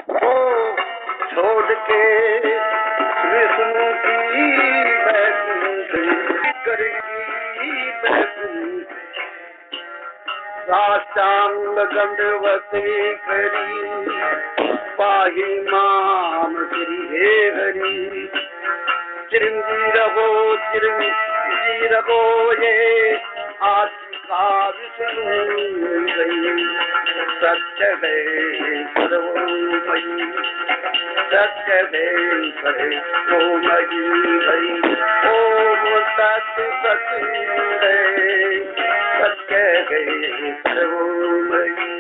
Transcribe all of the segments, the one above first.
ओ छोड़ के विष्णु की बैकुंठ करेगी बैकुंठ साष्टांग दंडवती करी पाहि माम श्री हे हरि चिरंजी रहो ये आशिका विष्णु गई सत्य है सर्वमयी सत्य है सर्वमयी गई ओम सत सत है सत्य है सर्वमयी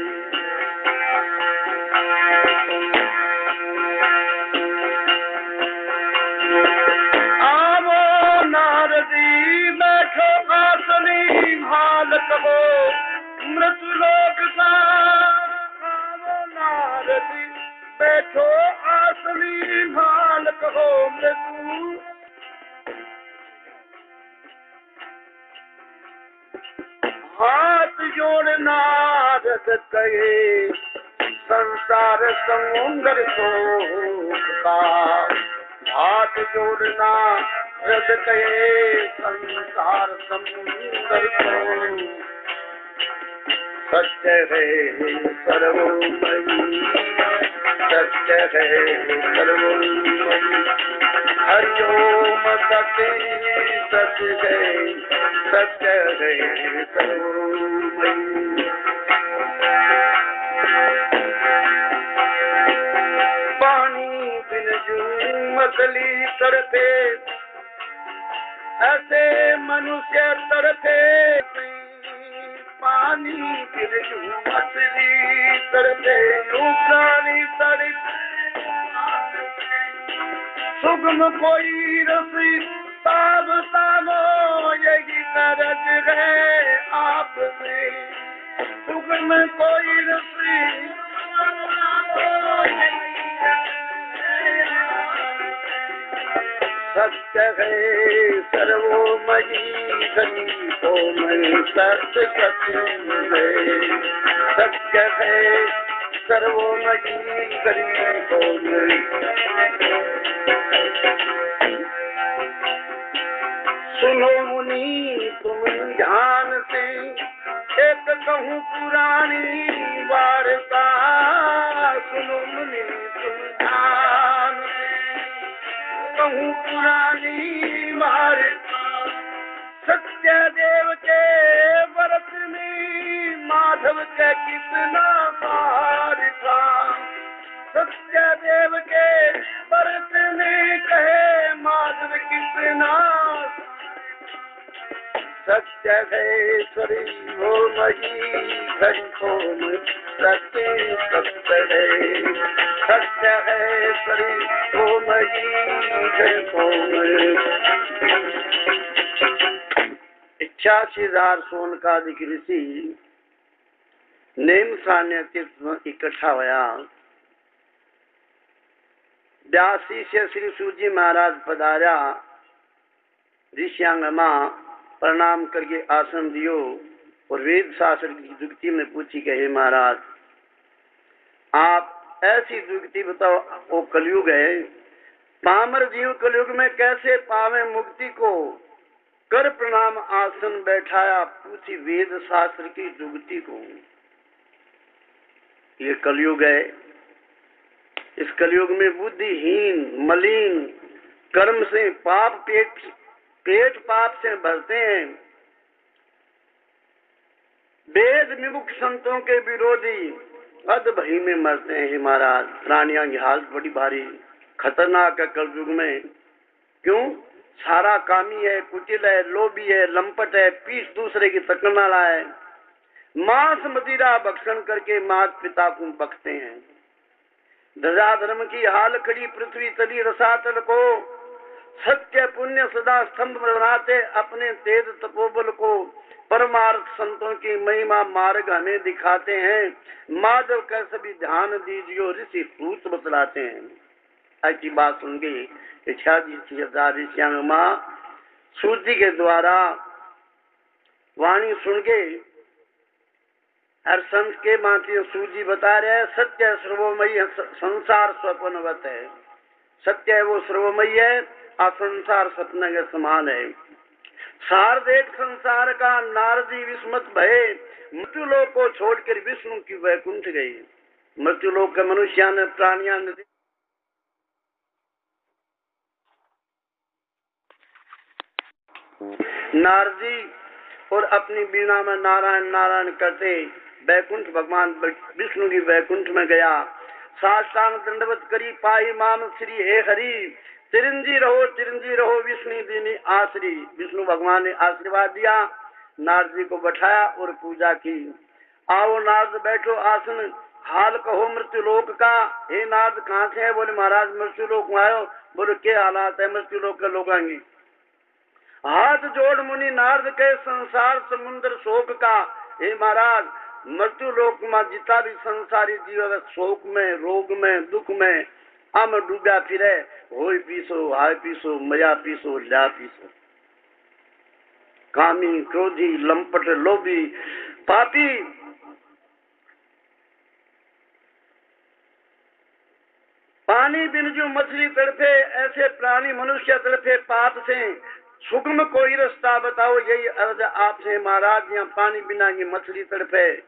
कहो मृत्यु लोक का नारदी बैठो आसनी भाल कहो मृत्यु हाथ जोड़ नारद कहे संसार समुंदर शोक का हाथ जोड़ना रद कहे संसार समुंदर को सत्य है सर्वमयी सत्य है सर्वमयी हरिओम सत्य सत्य है सत्य है सर्वमयी पानी बिन जूं मछली तड़पे ऐसे मनुष्य तड़पे पानी बिरजू मछली तड़पे प्राणी तड़पे सुगम कोई रसी ताब तामो यही नरज है आपसे सुगम कोई रसी सत्य है सर्वमयी गरीबो में सत्य सत्य है सत्य है सर्वमयी गरीबो में सुनो मुनि तुम ध्यान से एक कहूँ पुरानी वार्ता सुनो मुनि तुम ध्यान कहूँ पुरानी वार्ता सत्य देव के व्रत में माधव के कितना सार था सत्य देव के व्रत में कहे माधव कितना सत्य है श्री हो मही घड़ी ओम सत्य सत्य है सत्य है श्री हो मही घड़ी ओम 86,000 सोनकादिक ऋषि नेम सान्य तीर्थ इकट्ठा होया ब्यासी से श्री सूजी महाराज पधारा ऋषियांगमा प्रणाम करके आसन दियो और वेद शास्त्र की दुक्ति में पूछी कि हे महाराज आप ऐसी दुक्ति बताओ वो कलयुग है पामर जीव कलयुग में कैसे पावे मुक्ति को कर प्रणाम आसन बैठाया पूछी वेद शास्त्र की दुक्ति को ये कलयुग है इस कलयुग में बुद्धिहीन मलिन कर्म से पाप पेट पाप से भरते हैं वेद विमुख संतों के विरोधी अध भई में मरते हैं महाराज प्राणियों की हालत बड़ी भारी खतरनाक है कलयुग में क्यों सारा कामी है कुटिल है लोभी है लंपट है पीठ दूसरे की तकना वाला है मांस मदिरा भक्षण करके माता पिता को बकते हैं धजा धर्म की हाल खड़ी पृथ्वी तली रसातल को सत्य पुण्य सदा स्तंभ बनाते अपने तेज तपोबल को परमार्थ संतों की महिमा मार्ग हमें दिखाते हैं माधव का सभी ध्यान दीजिए ऋषि सूत बतलाते हैं ऐसी बात सुन गई 86,000 ऋषियांगमा सूत जी के द्वारा वाणी सुन के और संत के माती सूजी बता रहे हैं सत्य सर्वमयी संसार स्वप्नवत है। सत्य है वो सर्वमयी है और संसार सपने के समान है। सार देख संसार का नारदी विस्मत भये, मृत्यु लोक को छोड़कर विष्णु की वैकुंठ गई। मृत्यु लोक के मनुष्य ने प्राणिया ने नारदी और अपनी बीणा में नारायण नारायण करते वैकुंठ भगवान विष्णु की वैकुंठ में गया। साष्टांग दंडवत करी पाई मान श्री हे हरि, चिरंजी रहो विष्णु दीनी आश्री। विष्णु भगवान ने आशीर्वाद दिया, नारद जी को बैठाया और पूजा की। आओ नारद बैठो आसन, हाल कहो मृत्यु लोक का। हे नारद कहाँ से है? बोले महाराज मृत्यु लोक में आयो। बोले क्या हालात है मृत्यु लोक के लोग आएंगे? हाथ जोड़ मुनि नारद के संसार समुद्र शोक का। हे महाराज मृत्यु लोक में जितना भी संसारी जीव शोक में रोग में दुख में आम डूबा फिरे, होय पीसो हाय पीसो मया पीसो ल्या पीसो। कामी क्रोधी लंपट लोभी पापी पानी बिन जो मछली तड़पे, ऐसे प्राणी मनुष्य तड़पे पाप से। सुगम कोई रास्ता बताओ, यही अर्ज आपसे महाराज। यहाँ पानी बिना की मछली तड़पे,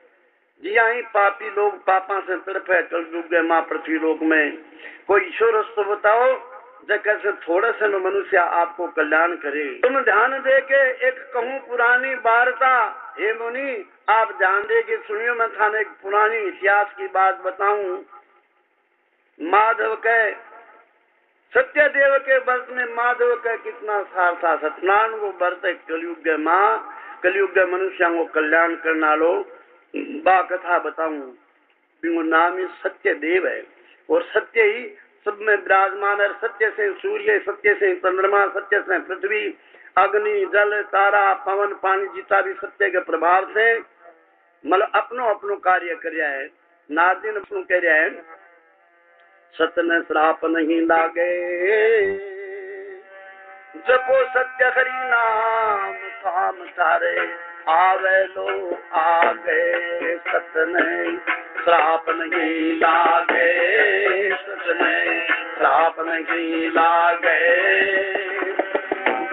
जिया ही पापी लोग पापा से तड़पे कलयुग माँ पृथ्वी लोक में। कोई ईश्वर रास्ता बताओ जैसे थोड़े से मनुष्य आपको कल्याण करे। तुम ध्यान दे के एक कहूँ पुरानी वार्ता। हे मुनि आप ध्यान दे के सुनियो, मैं थाने एक पुरानी इतिहास की बात बताऊं। माधव के सत्यदेव के व्रत में माधव का कितना सार था। सत्यनारायण को व्रत कलयुग माँ, कलयुग मनुष्यों को कल्याण करना लो बा कथा बताऊं। नाम ही सत्यदेव है और सत्य ही सब में विराजमान है। सत्य से सूर्य, सत्य से चंद्रमा, सत्य से पृथ्वी, अग्नि जल तारा पवन पानी जितना भी सत्य के प्रभाव से मतलब अपनो अपनो कार्य कर है। नारदी ने अपनो कह रहा है सत्य ने श्राप नहीं लागे, जपो सत्य हरि नाम काम तारे आवे लो आगे। सत्य ने श्राप नहीं लागे, सत्य ने श्राप नहीं लागे,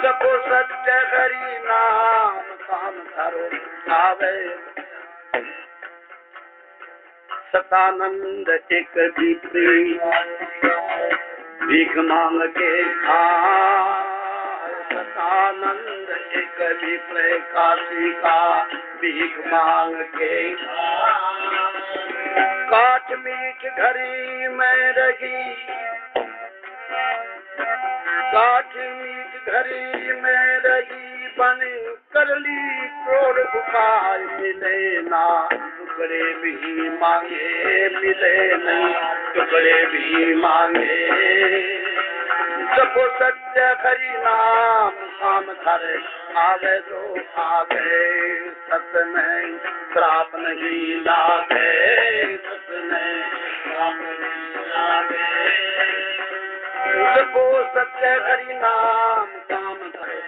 जपो सत्य हरि नाम काम तारो आवे। सतानंद एक भीख मांग के खाए, सतानंद एक विप्र काशी का भीख मांग के काठ मीठ घड़ी में रही, काठ मीठ घड़ी में रही बन कर ली क्रोध उपाय। मिले ना टुकड़े भी मांगे, मिले नहीं टुकड़े भी मांगे, जपो सत्य हरि नाम काम करे आवे जो आगे। सत्य में श्राप नहीं लागे, सत्य में श्राप नहीं लागे, जपो सत्य हरि नाम काम करे।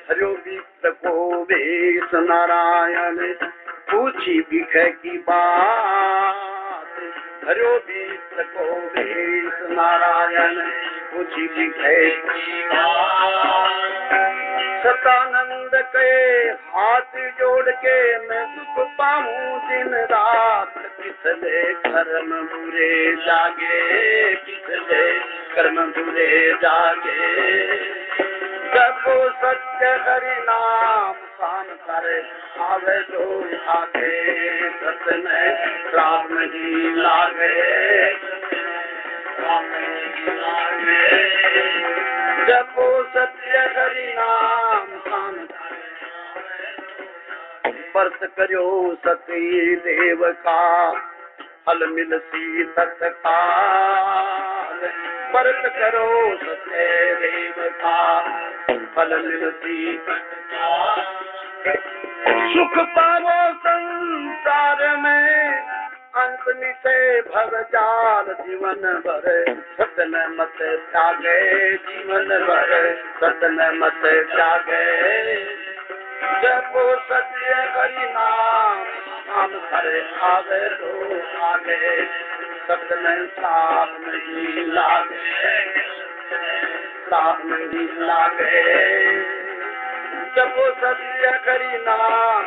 हरियो विप्र को वेश नारायण पूछी भिख की बात, हरियो विप्र को वेश नारायण पूछी भिख की बात। सतानंद के हाथ जोड़ के मैं सुख पाऊं दिन रात, किसले कर्म बुरे जागे, किसले कर्म बुरे जागे, जपो सत्य हरि नाम काम करे आवे जो आगे। सत्य में श्राप नहीं लागे, श्राप नहीं लागे, जपो सत्य हरि नाम काम करे। व्रत करो सती देव का फल मिलती तत्काल, व्रत करो सत्य देव का फल मिलती तत्काल। सुख पावो संसार में अंत मिटे भवजाल जीवन भर। सत्य न मत त्यागे जीवन भर, सत्य न मत त्यागे, जपो सत्य हरि नाम काम करे आवे लो आगे सत्य में साप नहीं लागे साप नहीं लागे जपो सत्य हरि नाम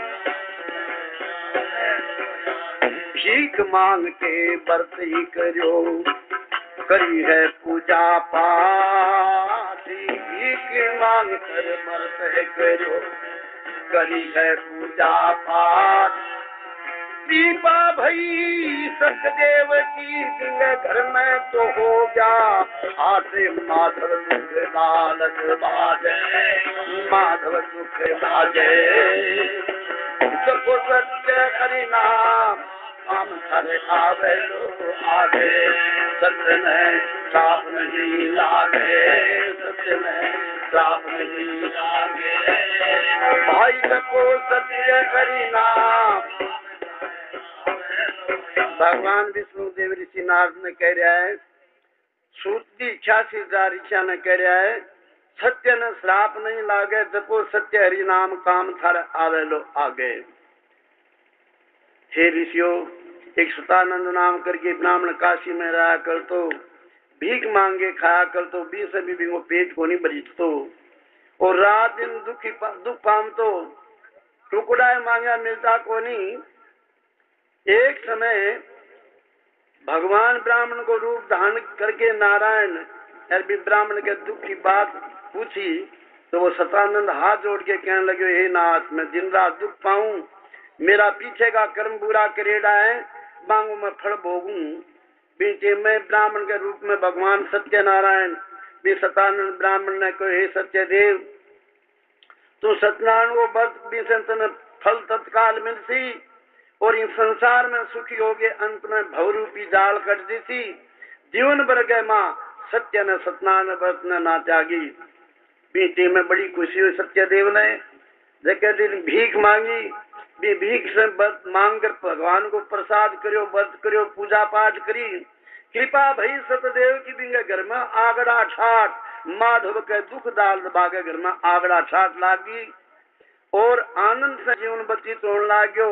भीख मांग के व्रत ही करो करी है पूजा पाठ भीख मांग कर व्रत करो करी है पूजा पाठ दीपा भई सतदेव की दिल घर में तो हो गया आटे माधव दुख लालच बाजे माधव दुख बाजे सबको सत्य हरि नाम हम हरे आवे लो आगे सत्य में साप नहीं लागे सत्य में साप नहीं लागे भाई सबको सत्य हरि नाम भगवान विष्णु देव ऋषि नारद ने कह रहा है सूत की 86,000 ऋषिया ने कह रहा है सत्य ने श्राप नहीं लागे जपो सत्य हरि नाम काम थार आवे लो आगे। हे ऋषियों एक सुतानंद नाम करके ब्राह्मण काशी में रहा कर तो भीख मांगे खाया कर तो 20 बीबी को पेट को नहीं बरीत तो और रात दिन दुख पाम तो टुकड़ा मांगा मिलता को नहीं। एक समय भगवान ब्राह्मण को रूप धारण करके नारायण अरबी ब्राह्मण के दुख की बात पूछी तो वो सतानंद हाथ जोड़ के कहने लगे हे नाथ मैं दिन रात दुख पाऊं मेरा पीछे का कर्म बुरा करेड़ा है मांगू मैं फल भोगूं बीचे मैं ब्राह्मण के रूप में भगवान सत्यनारायण भी सतानंद ब्राह्मण ने कहे हे सत्यदेव तू सत्यनारायण को व्रत भी संतन फल तत्काल मिलती और इन संसार में सुखी हो गए अंत में भवरूपी जाल कट दी थी जीवन भर गए माँ सत्य ने सत्यनारायण व्रत ने ना त्यागी बीते में बड़ी खुशी हुई सत्यदेव ने जगह दिन भीख मांगी भी भीख से मांग कर भगवान को प्रसाद करो व्रत करो पूजा पाठ करी कृपा भई सतदेव की बिंगे घर में आगड़ा ठाट माधव के दुख दाल बागे घर में आगड़ा ठाट लागी और आनंद से जीवन व्यतीत होने लागो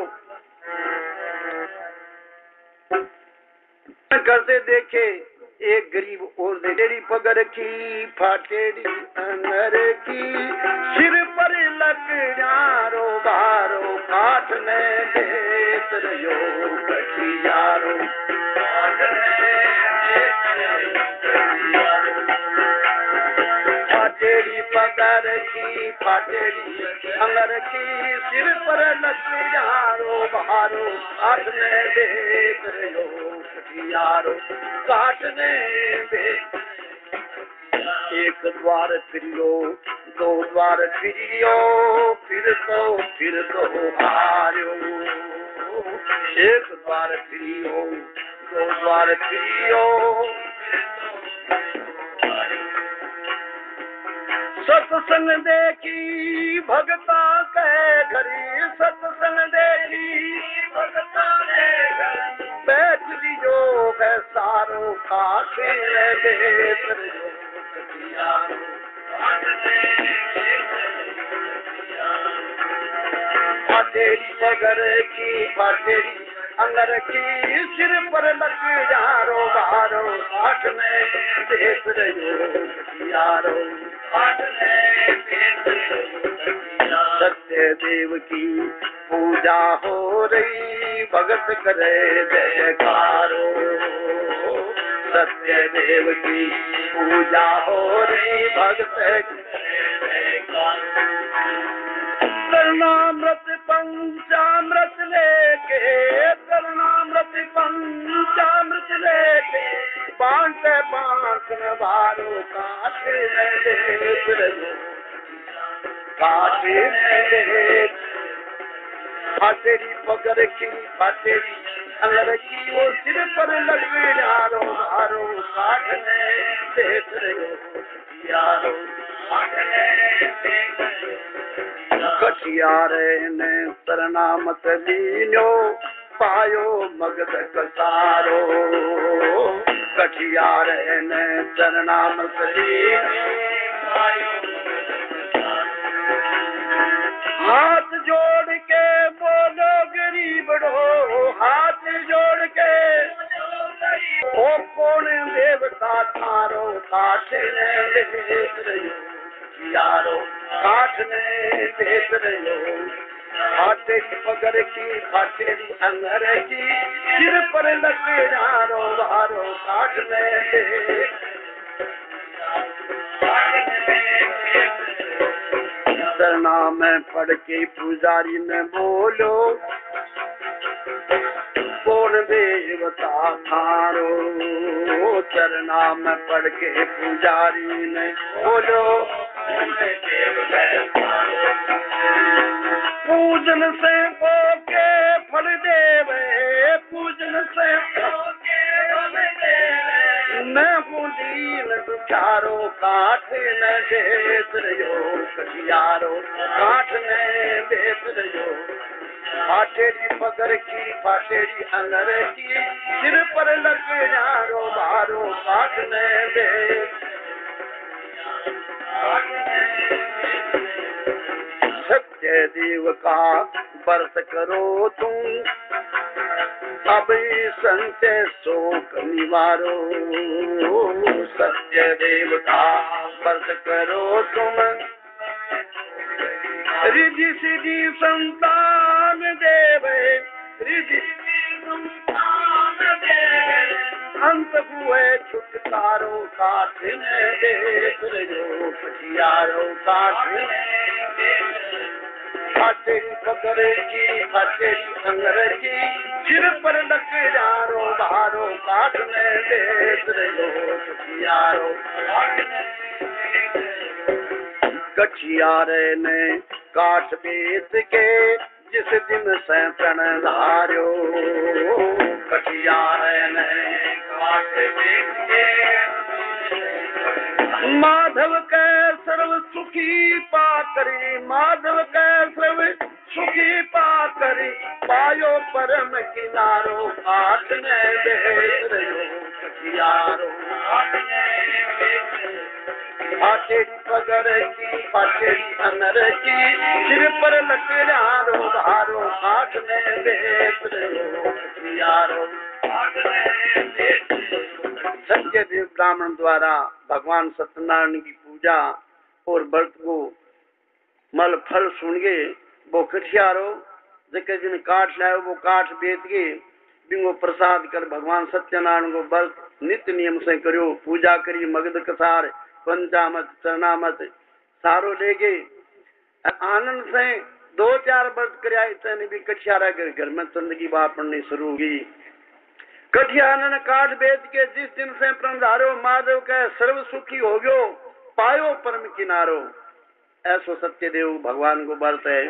करते देखे एक गरीब और देड़ी पगर की फाटेड़ी अंगर की सिर पर लकड़ारो बारो काट में देत रहो कठियारो फाटेड़ी पगर की फाटेड़ी अंगर की सिर पर लकड़ारो बारो काट में देत रहो यारो काटने में एक द्वार फिरियो दो द्वार फिरियो फिर तो हारो एक द्वार फिरियो दो द्वार फिरियो सत्संग देखी भगता के घरी सत्संग देखी भगता के घरी बैठ लियो है सारो काटे बेतर फाटेरी पगर की फाटेरी अंगर की सिर पर लग जारो बारो आठ में देख रहो यारो सत्य देव की पूजा हो रही भगत करे जयकारो सत्य देव की पूजा हो रही भगत करणामृत पंचामृत लेके करणामृत पंचामृत लेके बांटे बांटन बारो काटे फाटेरी पगर की फाटेरी अंगर की वो सिर पर लगे यारो हारो काटने देख रहे यारो कटियारे ने सरनामत दीनो पायो मगध कसारो कटियारे ने सरनामत दीनो पायो हाथ जोड़ के बोलो गरीबड़ो, हाथ जोड़ के ओ कौन देवता थारो काठ ने बेच रहो, यारो काठ ने बेच रहो। फाटेरी पगर की फाटेरी अंगर की, सिर पर लकड़ारो बारो काठ ने। चरना में पढ़ के पुजारी ने बोलो, कौन देवता थारो। चरना में पढ़ के पुजारी ने बोलो, पूजन से होके फल देवे, पूजन से मैं हूँ दीन दुचारो काठ न बेच रहो, कटियारो काठ न बेच रहो। फाटेरी पगर की फाटेरी अंगर की, सिर पर लकड़ारो बारो काठ न बेच। सत्य देव का व्रत करो तुम, अब संत शोक निवारो। सत्य देव का व्रत करो तुम, रिद्धि सिद्धि संतान देवे, रिद्धि संतान देवे। अंत हुए छुटकारो काठ ने बेच रहो, कटियारो काठ ने। फाटेरी पकड़ की फाटेरी अंगर की, सिर पर लकड़ारो बारो काठ ने बेच रहो, कटियारो। कटियारे ने काठ बेच के जिस दिन से प्रण धार्यो, कटियारे ने काठ बेच के माधव के सर्व सुखी पाकरी, माधव के सर्व सुखी पाकरी। पायो परम किनारो काठ ने बेच रहो, कटियारो। फाटेरी पगर की फाटेरी अनर की, सिर पर लकड़ारो बारो काठ ने बेच रहो, कटियारो। सत्यदेव ब्राह्मण द्वारा भगवान सत्यनारायण की पूजा और व्रत को मल फल सुन के वो कठियारो जके जिन काठ लायो वो काठ बेच के बिंगो प्रसाद कर भगवान सत्यनारायण को व्रत नित्य नियम से करो, पूजा करी, मगध कसार पंचामत चरणामत सारो लेके आनंद से 2-4 वर्ष कर भी कठियारा के घर में जिंदगी वापरनी शुरू हुई। कठियानन काठ बेच के जिस दिन से प्रणधारो, माधव का सर्व सुखी हो गयो, पायो परम किनारो। ऐसो सत्यदेव भगवान को व्रत है।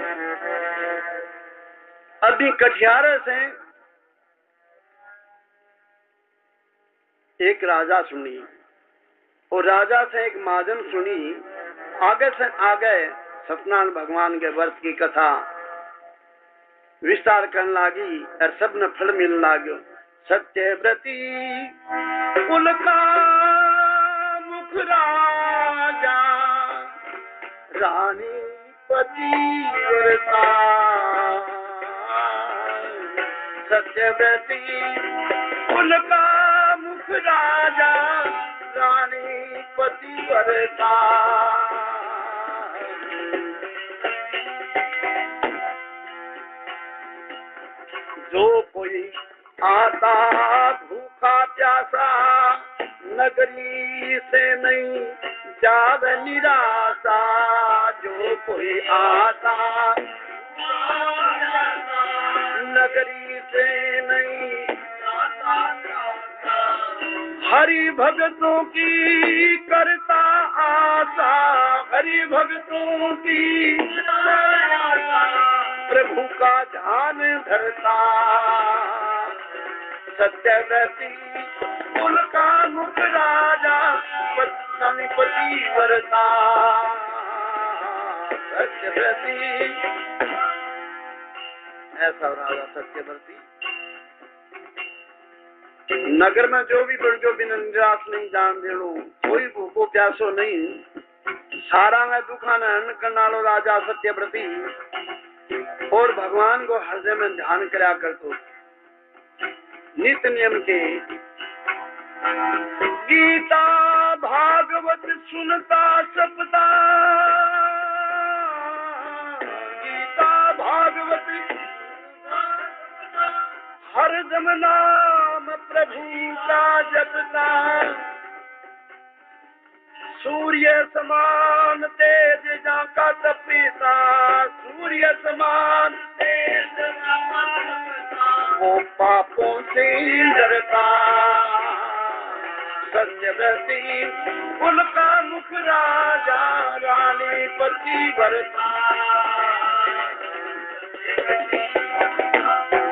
अभी कठियारे से एक राजा सुनी और राजा से एक महाजन सुनी। आगे से आगे सत्यनारायण भगवान के व्रत की कथा विस्तार करने लगी और सब ने फल मिलने लगे। सत्यव्रती कुल का मुख राजा, रानी पतिव्रता। सत्यव्रती कुल का मुख राजा, रानी पतिव्रता। जो कोई आता भूखा प्यासा, नगरी से नहीं जाव निराशा। जो कोई आता नगरी से नहीं, हरि भक्तों की करता आशा। हरि भक्तों की प्रभु का ध्यान धरता। सत्यव्रती कुल का मुख राजा, पतिव्रता। सत्यव्रती ऐसा राजा सत्यव्रती। नगर में जो भी बिन निराश नहीं जान दे लो, कोई भूखो प्यासो नहीं, सारा दुखान हरण करनालो राजा सत्यव्रती और भगवान को हृदय में ध्यान करा करतो। नित्य नियम के गीता भागवत सुनता सपता, गीता भागवत हरदम नाम प्रभु का जपता, सूर्य समान तेज जाका तपीता, सूर्य समान तेज वो पापों से डरता, सत्यव्रती उनका मुख राजा रानी पति भरता।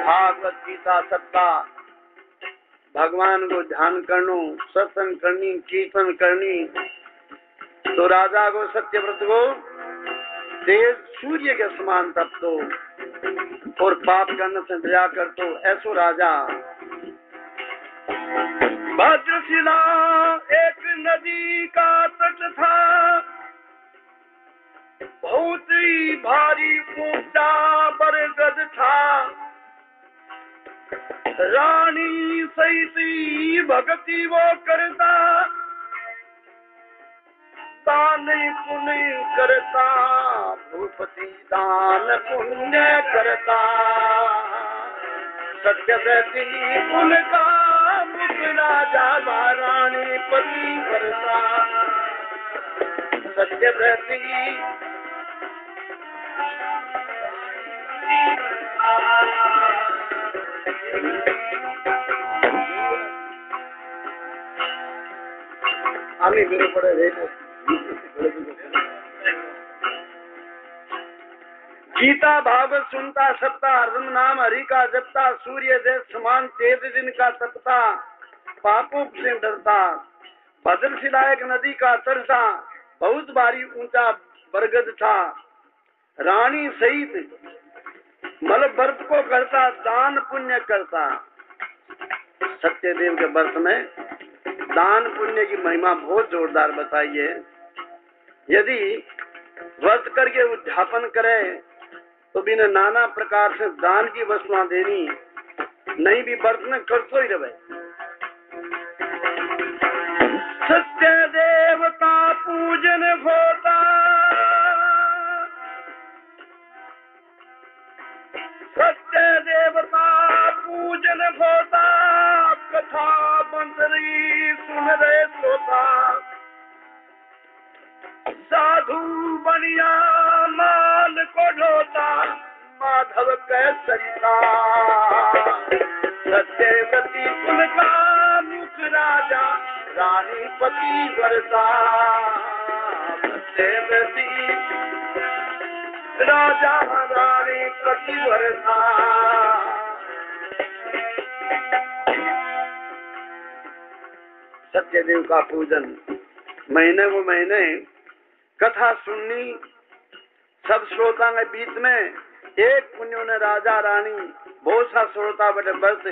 भागवत गीता सत्ता भगवान को ध्यान करनो, सत्संग करनी, कीर्तन करनी, तो राजा को सत्यव्रत को तेज सूर्य के समान तपतो और पाप करने से दया करतो, ऐसो राजा। भद्रशिला एक नदी का तट था, बहुत ही भारी ऊंचा बरगद था, रानी सैती भक्ति वो करता, दान पुण्य करता, भूपति दान पुण्य करता, सत्यव्रती उनका मुख राजा रानी पति भरता, सत्यव्रती আমি বেরো পড়ে गीता भागवत सुनता सप्ता, हरदम नाम हरि का जपता, सूर्य देश समान तेज दिन का तपता, पापों से डरता, भद्रशिला एक नदी का तट था, बहुत भारी ऊंचा बरगद था, रानी सहित मल व्रत को करता, दान पुण्य करता। सत्यदेव के व्रत में दान पुण्य की महिमा बहुत जोरदार बताई है। यदि व्रत करके उद्यापन करे तो बिना नाना प्रकार से दान की वस्तुएं देनी, नहीं भी व्रत में करतो ही रहे। सत्य देवता पूजन होता, सत्य देवता पूजन होता, कथा मंत्री सुन रहे श्रोता, साधु बनिया माल को ढोता, माधव के सरिता, सत्यव्रती उनका मुख राजा रानी पति भरता, सत्यव्रती राजा रानी पति भरता। सत्यदेव का पूजन महीने वो महीने कथा सुननी, सब श्रोता के बीच में एक पुण्यों ने राजा रानी बहुत सा श्रोता बड़े व्रत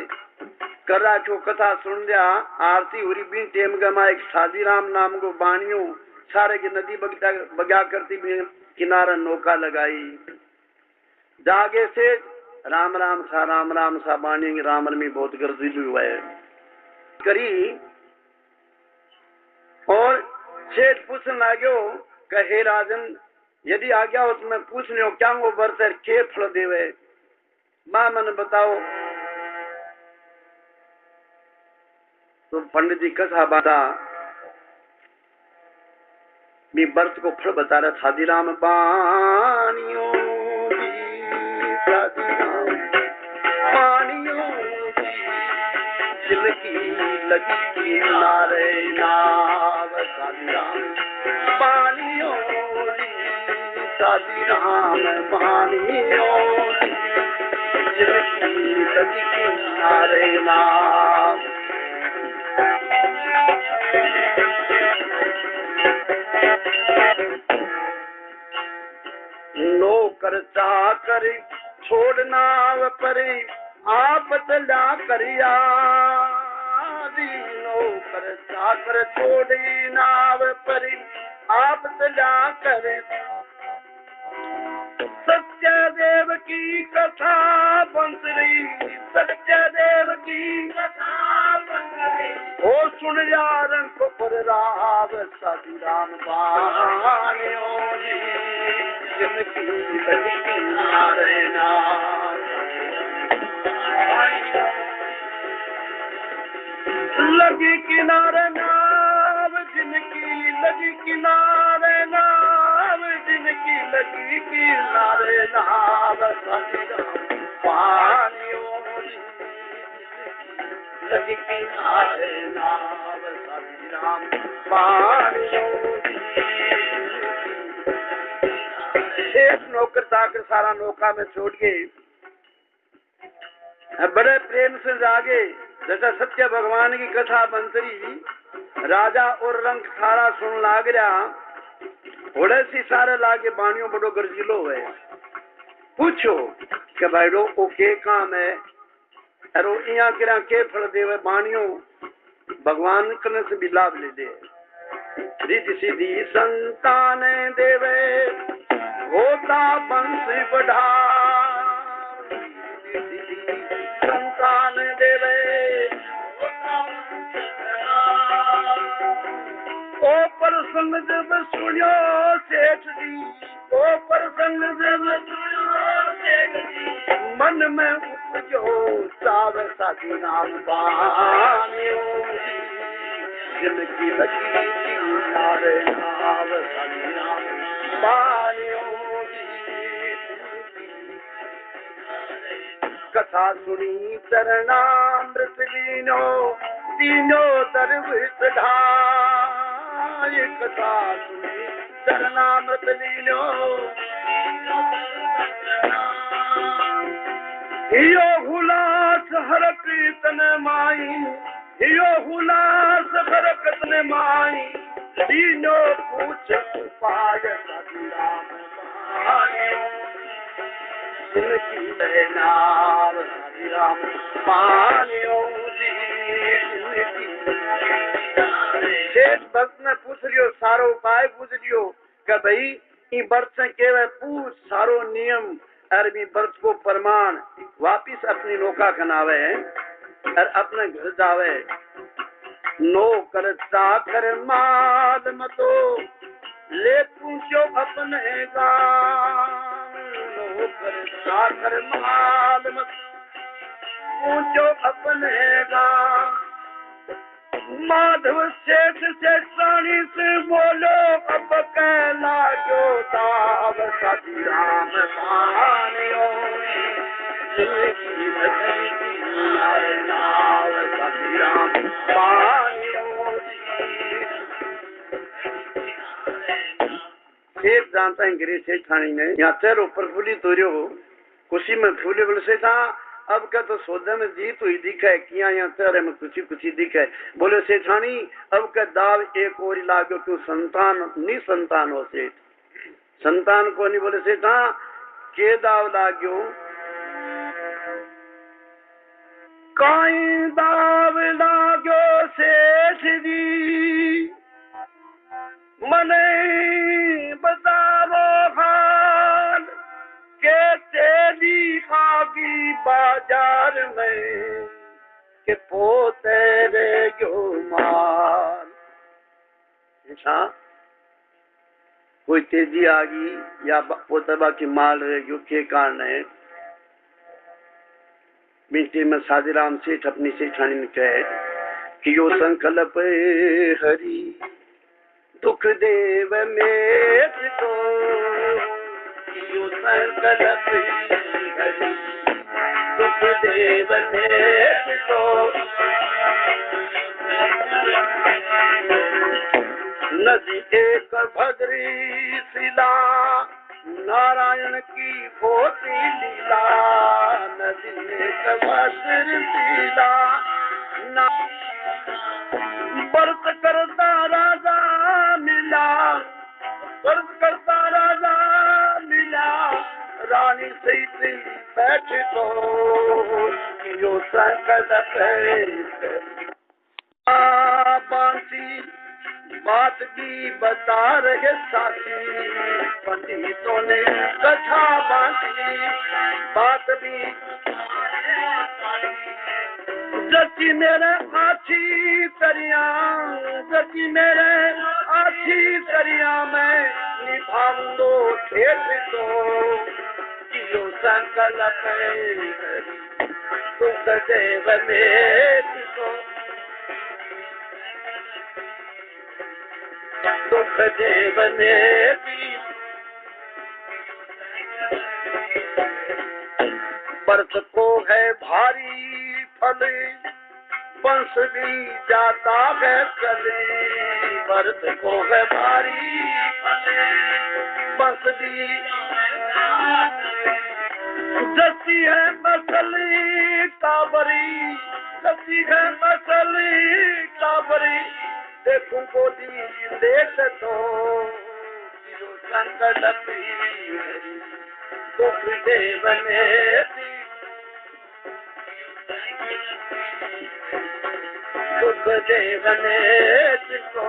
कर रहा क्यों कथा सुन लिया, आरती हुई भी टेम गमा एक साधीराम नाम को बाणियों सारे की नदी बग्या करती भी किनारा नौका लगाई, जागे से राम राम सा बाणी राम में बहुत गर्दी हुआ है करी। और सेठ पूछने लागो कहे राजन यदि आ गया हो तो मैं पूछ लियो क्या वो व्रत के फल देवे, मां मन बताओ। तो पंडित जी कथा बाता भी व्रत को फल बता रहा, साधीराम बाणियों की लगी किनारे नाव, साधीराम बाणियों साधीराम बाणियों लगी किनारे नाव। नौकर चाकर छोड़ना परे आप चला करिया, नौकर चाकर छोड़े नाव परे आप तला करे सत्यदेव की कथा बंसरी, सत्यदेव की कथा बंसरी। ओ सुन या रंग पर राव साधु राम बाणियों जी, जिनकी लगी नारायणा लगी किनारे नाव, जिनकी लगी किनारे नाव, जिनकी लगी किनारे नाव साधु राम बाणियों जी, लगी किनारे नाव साधु राम बाणियों जी। शेष नौकर ताकर सारा नौका में छोड़ के बड़े प्रेम से जागे, जैसा सत्य भगवान की कथा बंसरी राजा और रंग सारा सुन लाग रहा, थोड़े सी सारे लागे बाणियों बड़ो गर्जिलो है। पूछो कि भाई रो ओ के काम है, अरो इया किरा के फल देवे बाणियों भगवान करने से भी लाभ ले दे। रिद्धि सिद्धि संतान देवे होता वंश बढ़ा, संतान देवे ओ प्रसंग जब सुनियो सेठ जी, ओ प्रसंग जब सुनियो सेठ जी, मन में उपजो चाव साधु नाम बाणियों जी, जिनकी लगी किनारे नाव साधु नाम बाणियों जी। कथा सुनी चरणामृत लीनो, तीनो दर्व चढ़ाए। कथा सुनी चरणामृत लीनो, यो हुलास हर कीर्तन माई, यो हुलास हर कीर्तन माई, लीनो पूछ उपाय साधु राम बाणियों, जिनकी नाम साधु राम बाणियों जी, शेष भक्त ने पूछ लियो सारो उपाय पूछ लियो कि भाई ई व्रत से केवे पूछ सारो नियम अरबी व्रत को प्रमाण वापिस अपनी नौका खनावे और अपने घर जावे। नो कर चाकर माल मतो ले पूछो अपने गाँव, नो कर चाकर माल मत पूछो अपने गाँव। माधव सेठ सेठानी से बोलो अब कहला जो दाव साधु राम बाणियों जी, जिनकी लगी किनारे नाव साधु राम बाणियों जी। सेठ जानता है गिरी सेठानी ने यहाँ चेहरों प्रफुल्लित हो रहे हो, खुशी में फूले बोले सेठा अब क्या तो सौदे में जीत हुई दिखे, किया यहाँ चेहरे में खुशी खुशी दिखे। बोले सेठानी अब क्या दाव एक और लागो, क्यों संतान नहीं संतान हो सेठ, संतान को नहीं। बोले सेठा के दाव लागो, काई दाव लागो सेठ जी, मने बतावो हाल के तेरी आगी बाजार में के पोते रे जो माल। ऐसा कोई तेजी आ गई या पोतबा की माल रहे जो के कारण है। मीठे में साधुराम सेठ अपनी सेठानी ने कहे कि यो संकल्प हरि दुख देव मेट को, यो संकल्प हरि दुख देव मेट को। नदी एक भद्री शिला नारायण की होती लीला, नदी एक भद्री शिला व्रत करता राजा मिला, व्रत करता राजा मिला, रानी सही बैठ तो यो संकल्प बांसी बात भी बता रहे साथी, पंडितों ने कथा बांटी, बात भी जति मेरे आछी तरिया, जति मेरे आछी तरिया में निभाऊंगो ठेठ तो, जियो संकल्प दुख देव में तो, दुख देव ने बरस को है भारी फल, बंस भी जाता है चले, बरस को है भारी फल, बंस भी जसी है मसली काबरी, जसी है मसली काबरी, देखूं गोदी देख तो, संकट दुख देव ने, दुख देव ने को,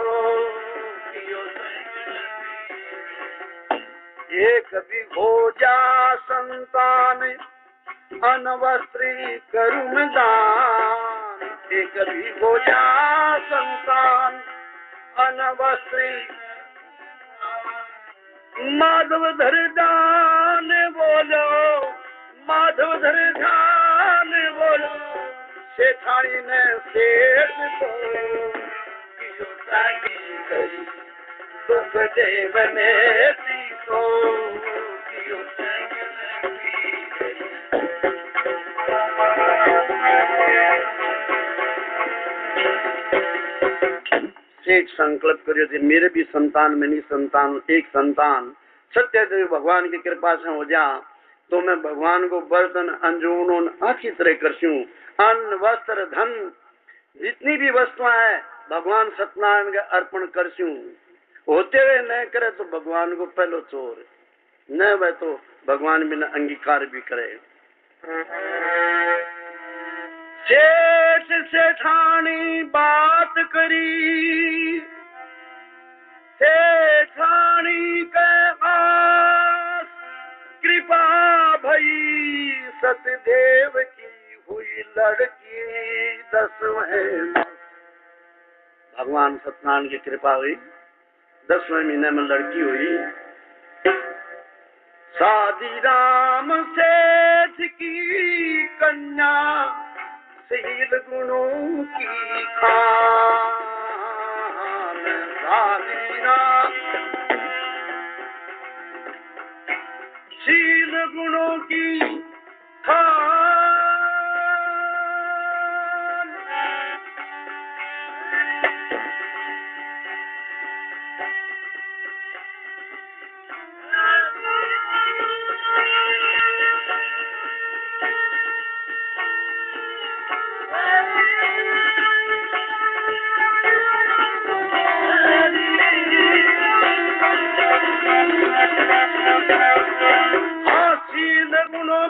एक भी हो जा संतान, अनवस्त्री करुण दान, एक भी हो जा संतान, अनवस्त्री माधव धर दान बोलो, माधव धर दान बोलो, सेठानी ने सेठ को कियो ताकी करी, दुख देव ने को कियो ताकी करी। सेठ संकल्प करियो थे मेरे भी संतान में नहीं संतान, एक संतान सत्य भगवान की कृपा से हो जा तो मैं भगवान को बर्तन अंजुन अच्छी तरह करसूं, अन्न वस्त्र धन जितनी भी वस्तुएं है भगवान सत्यनारायण के अर्पण करसूं, होते हुए न करे तो भगवान को पहलो चोर न वह तो भगवान बिना अंगीकार भी करे। सेठ सेठानी बात करी, सेठानी के आस कृपा भई, सतदेव की हुई लड़की 10वें, भगवान सत्यनारायण की कृपा हुई 10वें महीने में लड़की हुई। शादी राम सेठ की कन्या, शील गुणों की खान, शादी राम शील गुणों की खान,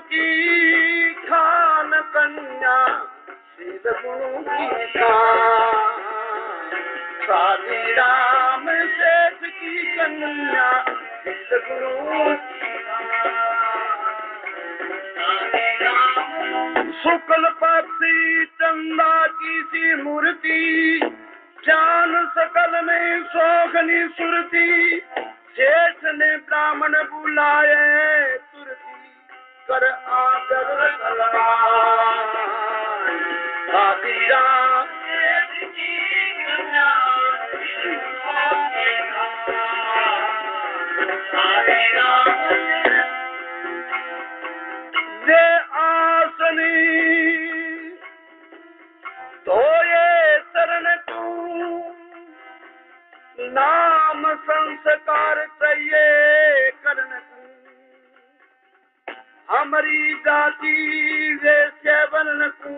की खान कन्या, शील गुणों की खान, शादी राम सेठ की कन्या, शील गुणों की खान, शुक्ल पक्षी चंदा की सी मूर्ति, ज्ञान सकल में शोभनी सुरती, सेठ ने ब्राह्मण बुलाए तुरती, कर आदर सलाम, शादी राम की कन्या, शादी राम दे आसनी, धोए शरण तू, नाम संस्कार चाहिए करन तू, हमारी जाति वे सेवन को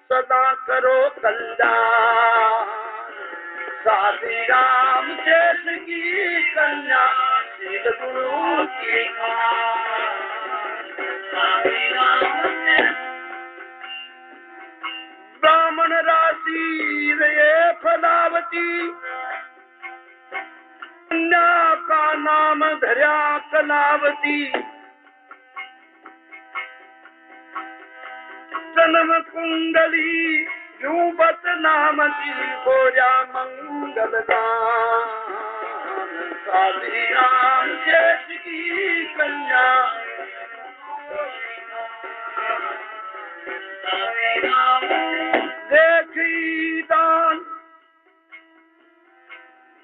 सदा करो कल्याण, शादी राम सेठ की कन्या, शील गुरु की खान, शादी राम ब्राह्मण राशि रे फलावती, नाम धर्या कलावती, जन्म कुंडली यूं बदनामती, होया मंगल दान, साधी राम सेठ की कन्या, देखी दान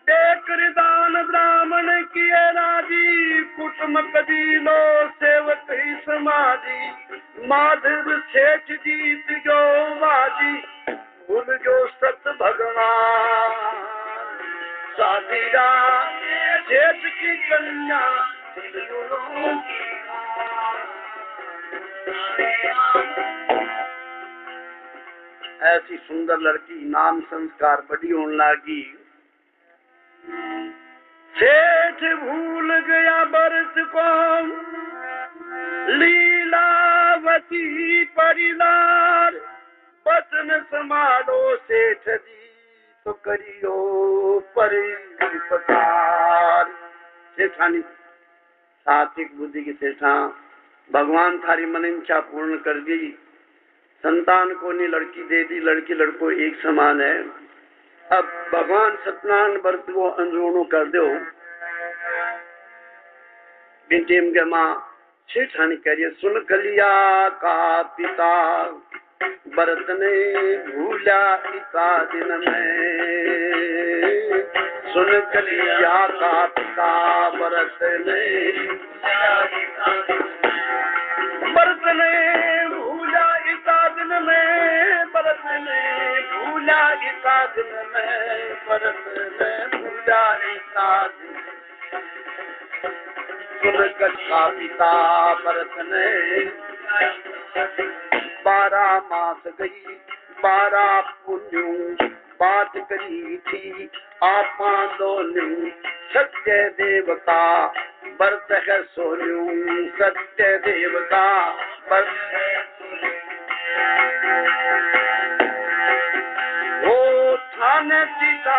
देकर दान ब्राह्मण किए राजी, कुटुम कबीलो सेवक ही समाजी, माधव सेठ जीत जो बाजी, भूल जो सत भगवान, साधी राम सेठ की कन्या, ऐसी सुंदर लड़की, नाम संस्कार बड़ी होने लगी। सेठ भूल गया बरस को, लीलावती परिलार, बचन समालो सेठ जी, तो करियो परिपकार। सेठानी सात्विक बुद्धि की सेठा, भगवान थारी मन इच्छा पूर्ण कर दी, संतान को नहीं लड़की दे दी, लड़की लड़को एक समान है। अब भगवान सत्यनारायण व्रत को अंदरूनों कर दो। टीम के माँ सेठानी कह रही है, सुन कलिया का पिता व्रत ने भूला इसा दिन में, सुन कलिया का पिता व्रत ने भूला इसा दिन में, व्रत ने भूला इसा दिन में, व्रत ने भूला इसा दिन, सुन कलिया पिता व्रत ने 12 मास गई 12 पुण्यों, बात करी थी आपा दोनों, सत्य देव का व्रत है सोन्यू, सत्य देव का व्रत है, ओ थान सीता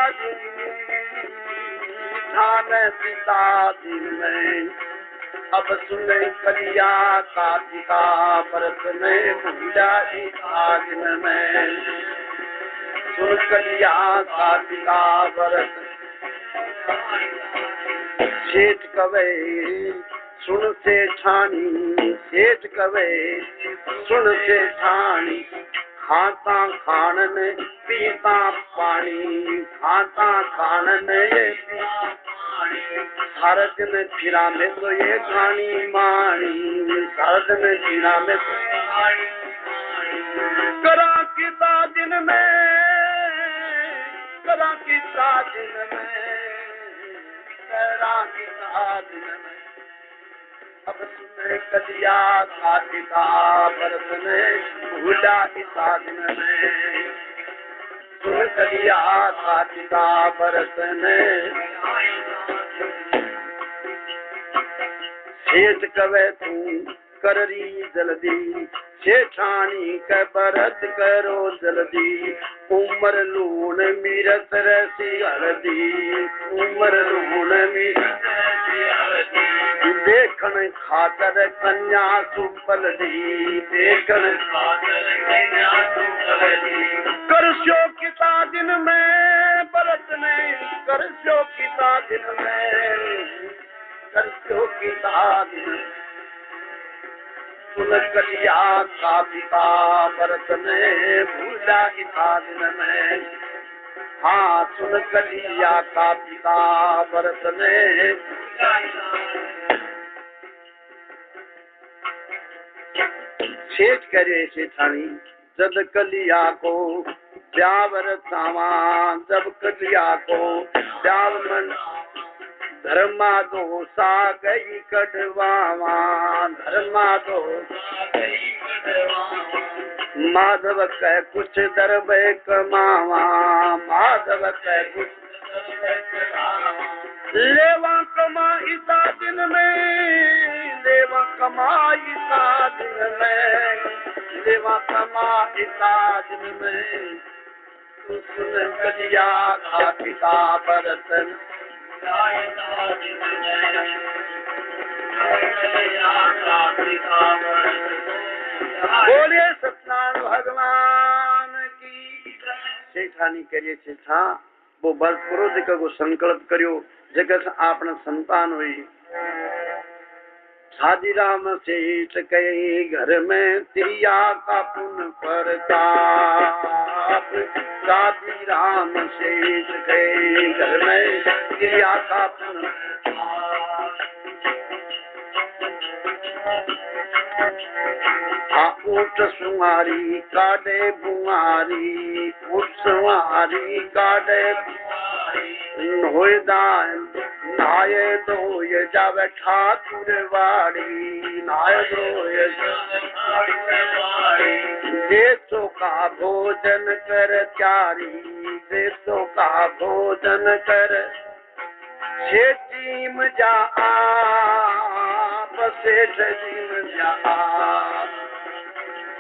दिन में, अब सुने कलिया का पिता व्रत में भूला इसा दिन में, सुन कलिया का पिता व्रत, सेठ कवे सुन सेठानी, सेठ कवे सुन सेठानी, खाता खानन पीता पानी, खाता खानन सारा दिन फिरा में तो ये खानी मानी, सारा दिन फिरा में तो करा किता दिन में, करा किता दिन में, करा किता दिन में, अब सुने कलिया का पिता व्रत में भूला इसा दिन में, सुन कलिया का पिता व्रत में, सेठ कवे तू कररी जल्दी, सेठानी के व्रत करो जल्दी, उमर लून मिरत रसी हल्दी, उमर लून मिरत रसी हल्दी, देखन खातर कन्या सुपलदी, देखन खातर कन्या सुपलदी, करस्यो किता दिन में व्रत ने, करस्यो किता दिन में, करस्यो किता दिन, सुन कलिया का पिता व्रत में भूला इसा दिन में, हाँ सुन कलिया का पिता व्रत में भूला इसा, सेठ कह रहे सेठानी, जब कलिया को ब्यावर सावा, जब कलिया को ब्यावन धर्मा दोसा गई कटवावा, धर्मा दोसा गई कटवावा, माधव कह कुछ दरबे कमावा, माधव कह कुछ दरबे कमावा, लेवा कमा इसा दिन में, लेवा कमा इसा दिन में, लेवा कमा इसा दिन में, सुन कलिया का पिता व्रत बोलिए सत्यनारायण भगवान की। सेठानी करिए सेठा वो बल क्रोध का वो संकल्प करियो जगत आपने संतान हुई। साधी राम सेठ कई घर में त्रिया का पुण्य प्रताप। साधी राम सेठ कई घर में त्रिया का पुण्य। ऊट सुहारी काटे बुआरी, ऊट सुहारी काटे होए दान नाये दो ये जावे ठाकुर वाड़ी। नाये दो ये देशों का भोजन कर त्यारी, देशों का भोजन कर सेठीम जा आप, सेठ जीम जा आप।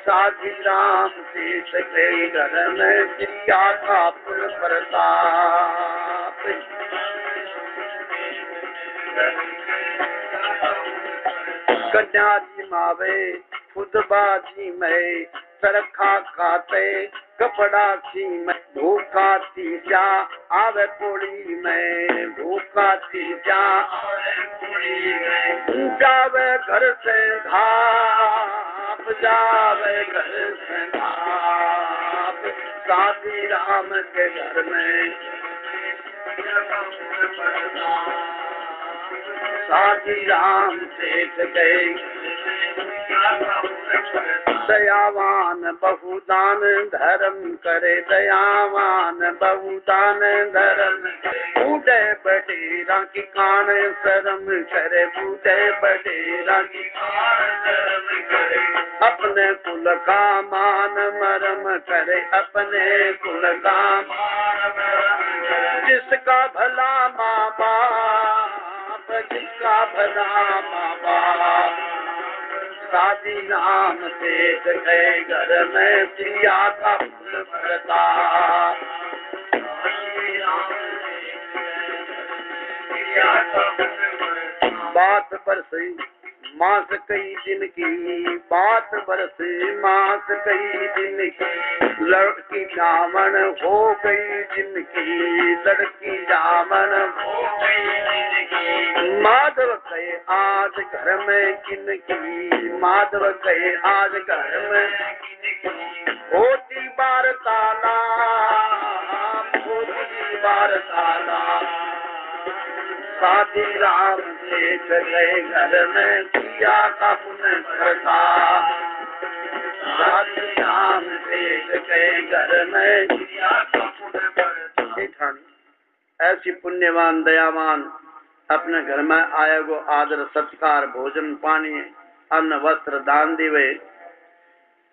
साधी राम सेठ के घर में त्रिया का पुण्य प्रताप। कन्या जी मावे खुद बाजी में चरखा खाते कपड़ा सी में। भूखा थी जा आवे कोड़ी में, भूखा थी जा जावे घर से धाप, जावे घर से धाप। साधी राम के घर में साधी राम सेठ गए। दयावान बहुदान धर्म करे, दयावान बहुदान धर्म। बूढ़े बडेरा की कान शर्म करे, बूढ़े बडेरा की कान शर्म करे। अपने कुल का मान मरम करे, अपने कुल का मान मरम करे। जिसका भला माँ बाप, जिसका भला माँ बाप। साधी राम सेठ गए घर में त्रिया का पुण्य प्रताप। बात बरसी मास कई दिन की, बात बरसी मास कई दिन की। लड़की जामन हो गई जिनकी, लड़की जामन हो गई जिनकी। माधव कहे आज घर में किनकी, माधव कहे आज घर में होती वार्तालाप, होती वार्तालाप। साधी राम सेठ गए घर में त्रिया का पुण्य प्रताप। साधी राम सेठ गए घर में त्रिया का पुण्य प्रताप। ऐसी पुण्यवान दयावान अपने घर में आया गो आदर सत्कार भोजन पानी अन्न वस्त्र दान दिवे।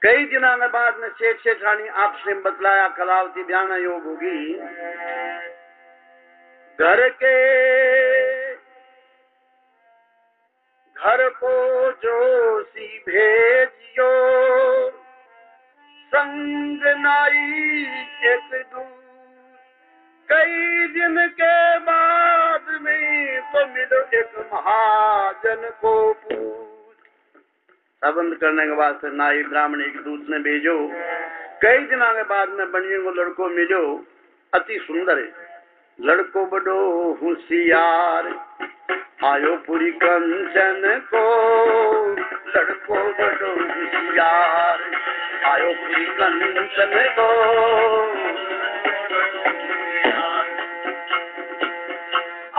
कई दिनों के बाद में सेठ सेठानी आपसे बतलाया कलावती ध्यान योग होगी। घर को जोशी भेजियो, संग नाई एक दूर। कई दिन के बाद में तो मिलो एक महाजन को पूछ। संबंध करने के बाद से नाई ब्राह्मण एक दूत ने भेजो। कई दिनों के बाद में बनिए को लड़को मिलो, अति सुंदर है। लड़को बड़ो होशियार आयो पूरी कंचन को, लड़को बड़ो होशियार आयो पूरी कंचन को।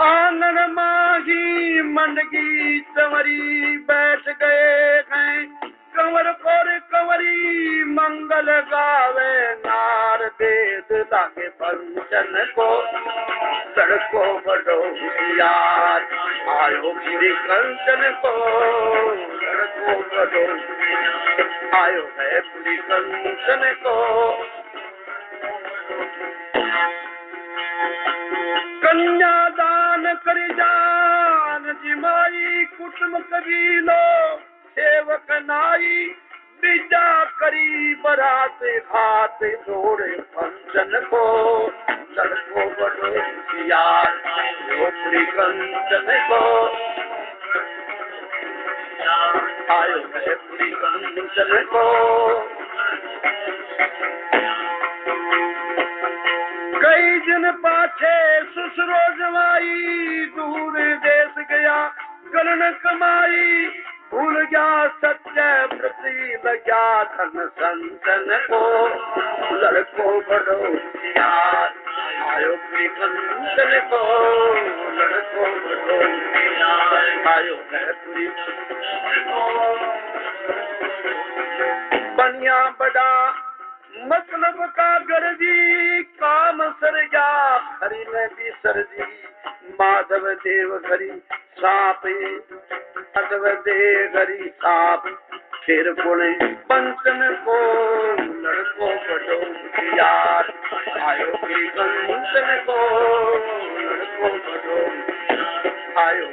आंगन माही मंडगी चंवरी बैठ गए हैं। कंवर पर कंवरी मंगल गावे, नार वेद लागे पंचन को। लड़को बड़ो होशियार आयो पूरी कंचन को, लड़को बड़ो आयो है पूरी कंचन को। कन्यादान कर जान जिमाई, कुटुंब कबीलो सेवक नाई। बीजा करी बरात घाट जोड़े पंचन को लड़को बड़ो यार झोपड़ी कंचन को आयो झोपड़ी कंचन को कई दिन पाछे ससुरो जवाई दूर देश गया करण कमाई भूल गया सत्य प्रति लगा धन संतन को लड़को बड़ो यार आयो कंचन को लड़को बड़ो आयो बनिया बड़ा मतलब का गर्जी काम सर जा हरि में भी सरजी माधव देव घरी साप माधव देव घरी साप फिर पुणे पंचन को लड़को बड़ो यार आयो कंचन को लड़को बड़ो आयो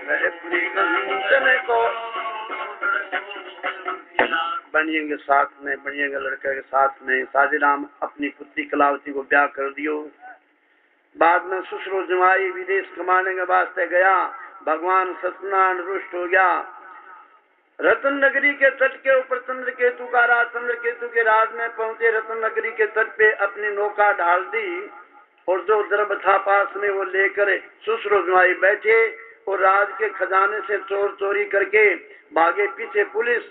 कंचन को बनिएंगे साथ में बनिएंगे लड़के के साथ में साजीराम अपनी पुत्री कलावती को ब्याह कर दियो। बाद में ससुरो जमाई विदेश कमाने के वास्ते गया भगवान सत्यनारायण रुष्ट हो गया। रतन नगरी के तट के ऊपर चंद्रकेतु का राज चंद्रकेतु के राज में पहुंचे रतन नगरी के तट पे अपनी नौका ढाल दी और जो द्रव्य था पास में वो लेकर ससुरो जमाई बैठे और राज के खजाने से चोर चोरी करके भागे। पीछे पुलिस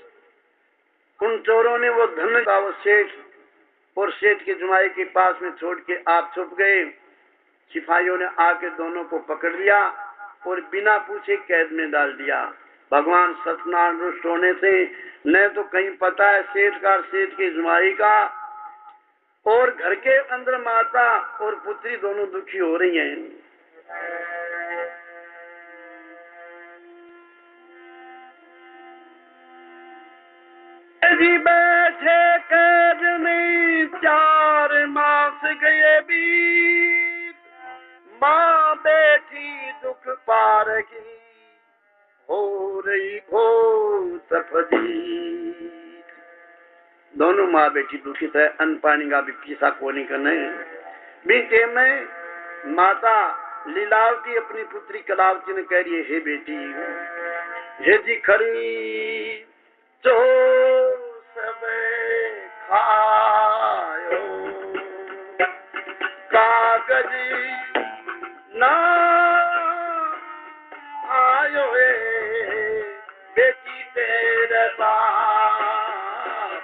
उन चोरों ने वो धन का वो सेठ और सेठ के जुमाई के पास में छोड़ के आप छुप गए। सिपाहियों ने आके दोनों को पकड़ लिया और बिना पूछे कैद में डाल दिया। भगवान सत्यनारायण रुष्ट होने से न तो कहीं पता है सेठ का सेठ की जुमाई का और घर के अंदर माता और पुत्री दोनों दुखी हो रही हैं। जी बैठे कैद में 4 मास गए बीत माँ बेटी दुख पा रही हो रही बहुत फजीत। दोनों माँ बेटी दुखित है अन्न पानी का भी पीसा कोनी करने। बीते में माता लीलावती अपनी पुत्री कलावती ने कह रही है हे बेटी हे जी खरी जो सब खायो कागज ना आयो बेटी तेरे बाप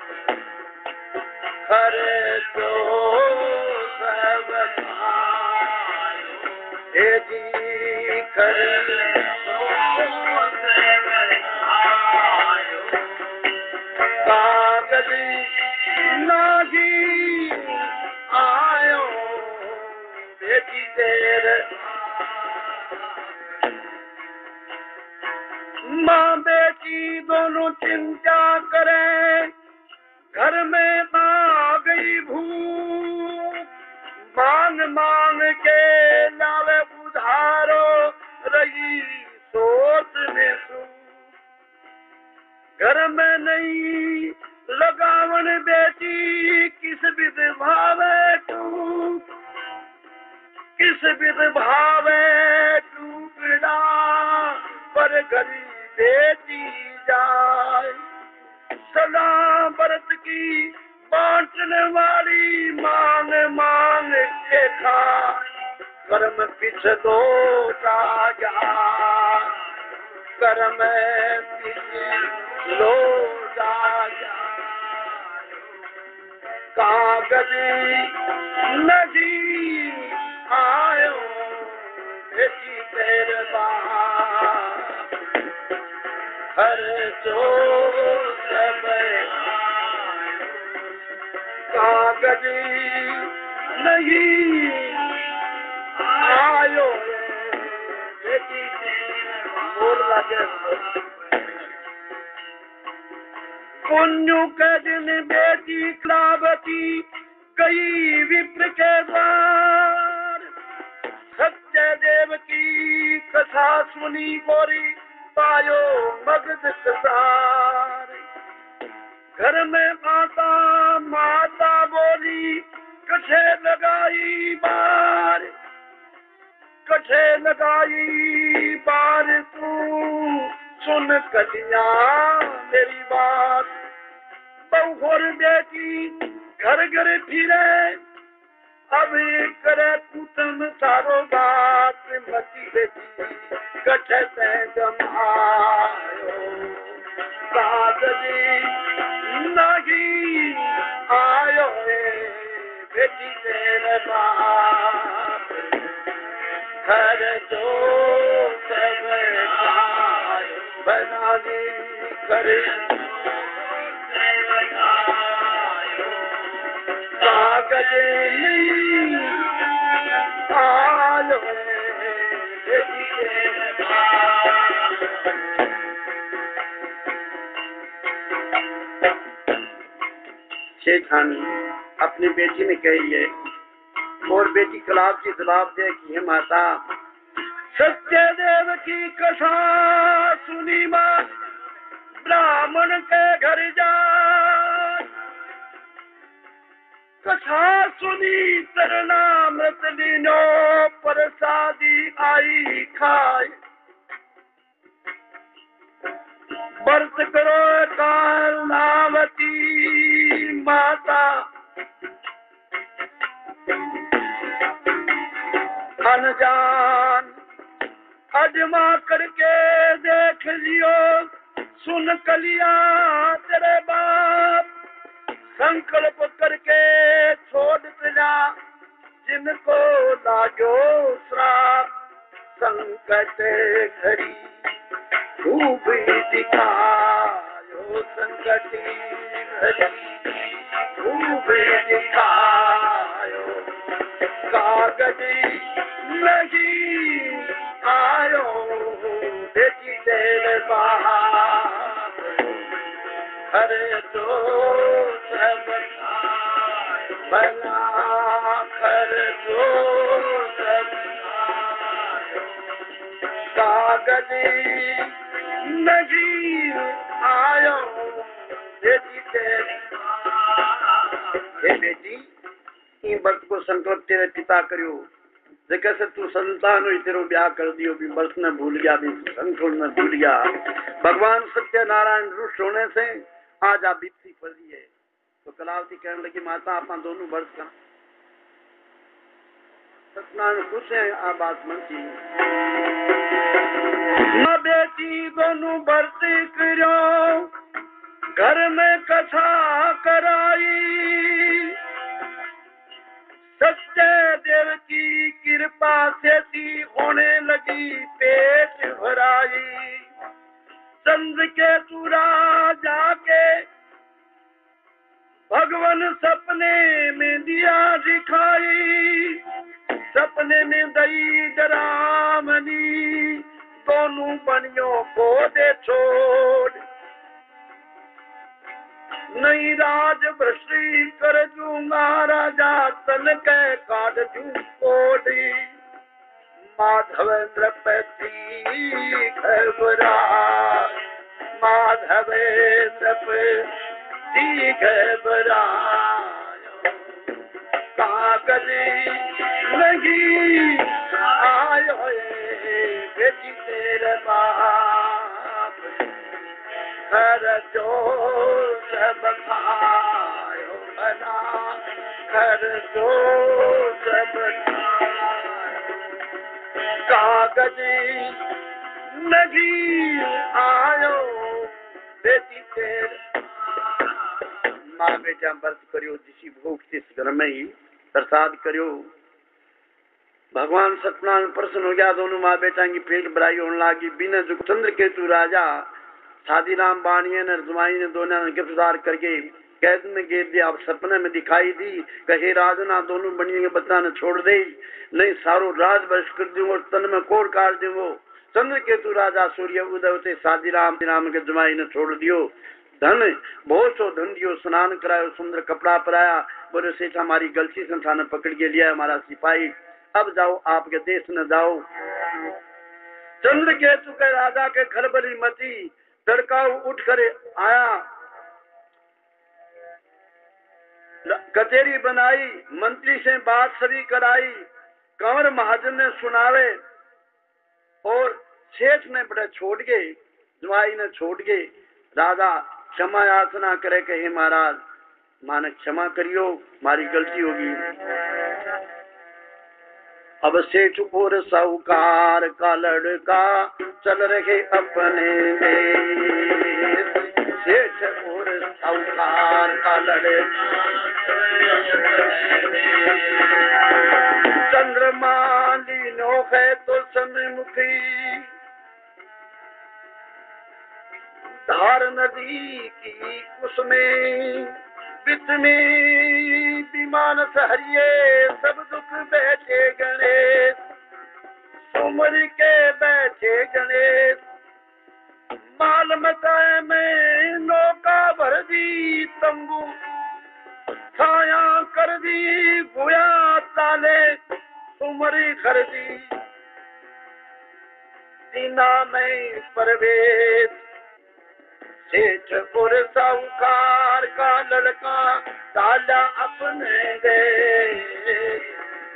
खरे जो सब खायो हे जी खरे नहीं आयो बेटी तेरे माँ बेटी दोनों चिंता करें घर में आ गई भूख मांग मांग के लावे उधारो रही सोच में घर में नहीं लगावन बेटी किस विध भावे तू किस विध भावे टूकड़ा पर घरी बेटी जाए सदा बरत की बांटने वाली मांग मांग के खा कर्म पिछ दो जा कर्म पिछ लो जा कागज नहीं आयो बेटी तेरे बाप हर जो सब कागज नहीं आयो बेटी मोर लगे पुण्य के दिन बेटी कलावती गई विप्र के द्वार सत्य देव की कथा सुनी गोरी पायो मगध कसार घर में माता माता बोली कठे लगाई बार, कठे लगाई बार, तू सुन कलिया मेरी बात। बहुर बेटी घर घर फिरे अभी करे कुटुम सारो बात, मती बेटी कठे से जमायो सादरी नहीं आयो बेटी तेरे बाप, घर जो सब बना दी करे कागज नहीं आयो बेटी तेरे बाप। शेखानी अपनी बेटी ने कही है और बेटी कलाब की जवाब दे कि हे माता सत्य देव की कथा सुनी मां, ब्राह्मण के घर जा कथा सुनी तेरे नाम तलीनो प्रसादी आई खाए, व्रत करो कालावती माता, अनजान अजमा करके देख लियो, सुन कलिया तेरे बाप, संकल्प करके छोड़ दिया जिनको लागो श्राप, संकट घड़ी खूब दिखायो, संकट घड़ी खूब दिखायो, कागज नहीं आयो बेटी तेरे बाप, अरे तो सब बना कर दो सब कागज नहीं आयो बेटी तेरे बाप। हे बेटी ई व्रत को संकल्प तेरे पिता करियो, जैसे तू संतान हुई तेरो ब्याह कर दियो, भी व्रत न भूल गया, भी संकल्प न भूल गया। भगवान सत्यनारायण रुष्ट होने से आज आप बीती पड़ रही है। तो कलावती कहने लगी माता आप दोनों व्रत का सत्यनारायण खुश है आप बात मनती न बेटी दोनों व्रत करो, घर में कथा कराई, सत्य देव की कृपा से थी होने लगी पेट भराई, चंद्र के चूरा जाके भगवान सपने में दिया दिखाई, सपने में दई जरामनी दोनों बनियों को दे छोड़, नहीं राज भ्रष्टी कर दूंगा राजा तन के काट दूं कोडी, माधव नृपति घबरा, माधव नृपति घबरा, कागज नहीं आयो बेटी तेरे बाप, घर जो सब खायो बना, घर जो सब कागज नहीं आयो बेटी तेरे। माँ बेटा व्रत करियो जिसी भूख जिस घर में ही प्रसाद करियो। भगवान सत्यनारायण प्रसन्न हो गया, दोनों माँ बेटा की पेट भराई होने लगी। बिना जुग चंद्र केतु राजा साधीराम बाणिये ने जुमाई ने दोनों ने गिरफ्तार करके कैद में घेर दिया। अब सपने में दिखाई दी कहे राजना दोनों बनिए के बच्चा ने छोड़ दे, नहीं सारो राज भ्रष्ट कर दूंगो, तन में कोर काट दूंगो। चंद्र केतु राजा सूर्य उदय होते साधीराम के जुमाई ने छोड़ दियो। धन बहुत सो धन दियो, स्नान करायो, सुंदर कपड़ा पराया। बोले सेठ हमारी गलती से थाने पकड़ के लिया हमारा सिपाही, अब जाओ आपके देश न जाओ। चंद्र केतु के राजा के खलबली मची, तड़का उठ कर आया कचेरी बनाई, मंत्री से बात सभी कराई, कंवर महाजन ने सुनावे और सेठ ने बड़ा छोड़ गए, जवाई ने छोड़ गए। राजा क्षमा याचना करे कि हे महाराज माने क्षमा करियो, मारी गलती होगी। अब सेठ और साहूकार का लड़का चल रहे अपने देश, सेठ और साहूकार का लड़का चंद्रमा लीनो है तो सन्मुखी, धार नदी की उसमें बीच में विमान सहरिये, सब दुख बैठे गणेश, उमर के बैठे गणेश, माल मचाए में नौका भर दी, तंबू छाया कर दी, गुया ताले उमरी कर दी, दीना में प्रवेश, सेठ और साहूकार का लड़का ताला अपने दे,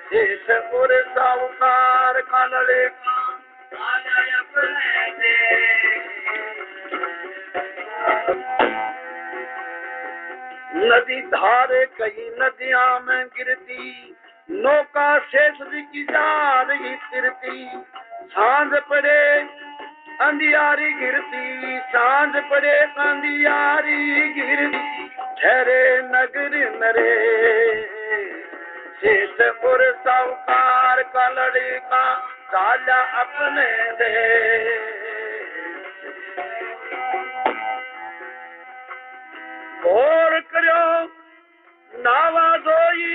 सेठ और साहूकार का लड़का ताला अपने दे। नदी धारे कई नदियां में गिरती, नौका सेठ जी की जा रही तिरती, सांझ पड़े अंधियारी गिरती, सांझ पड़े अंधियारी गिरती, ठहरे नगर नरे, सेठ और साहूकार का लड़का ताला अपने दे। और करो नावा धोई,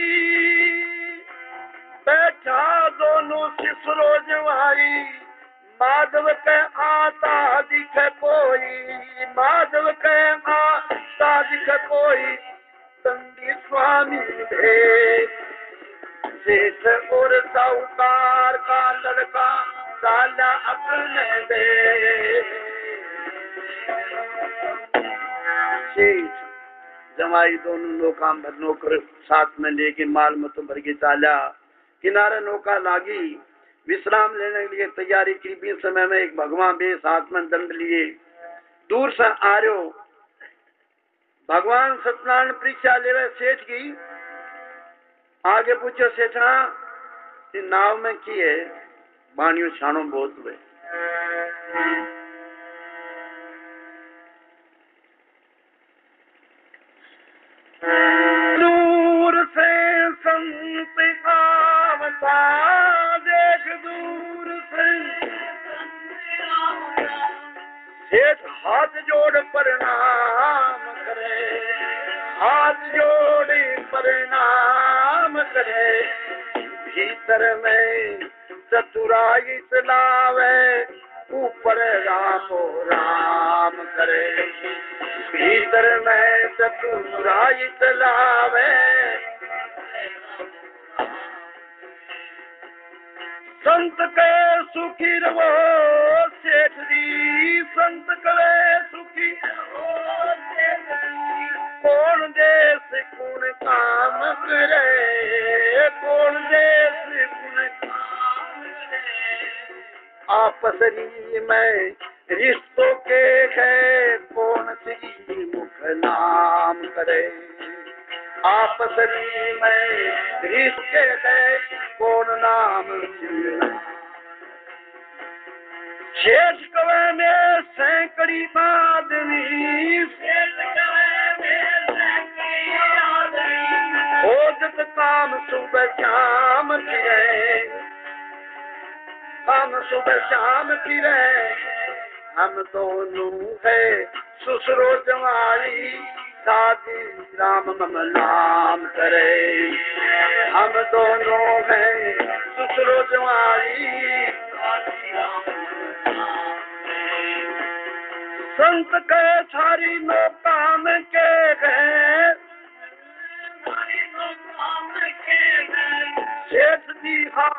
बैठा दोनों सिसरो जवाई, माधव के आता दिखे कोई, माधव के आता दिखे कोई, संगी स्वामी भेद, सेठ और साहूकार का लड़का ताला अपने दे। सेठ जमाई दोनों नौका भर नौकर साथ में लेके माल मत भर के चाला, किनारे नौका लागी, विश्राम लेने के लिए तैयारी की। भी समय में एक भगवान बेस हाथ में दंड लिए दूर से आ रहे हो। भगवान सत्यनारायण परीक्षा ले रहे सेठ की, आगे पूछो सेठा नाव में की है, बाणियों छानो बहुत हुए। दूर से संत आवता देख, दूर से सेठ हाथ जोड़ प्रणाम करे, हाथ जोड़ प्रणाम करे, भीतर में चतुराई चलावे, ऊपर रामो राम करे, भीतर में चतुराई चलावे, संत के सुखी रहो सेठ जी, संत के सुखी रहो सेठ जी, कौन देश कौन काम करे, कौन देश कौन काम करे, आपसरी में रिश्तों के है कौन सी मुख नाम करे, आपसरी में रिश्ते है कौन नाम। शेष कवे में सैकड़ी आदमी, शेष कवे में सैकड़ी आदमी, खोजत काम सुबह शाम फिरे, हम सुबह शाम फिरे, हम दोनों है ससुरो जवाई, शादी राम मम नाम करे, हम दोनों हैं ससुरो जवाई, संत के छारी नौका में के गए, सेठ जी हाँ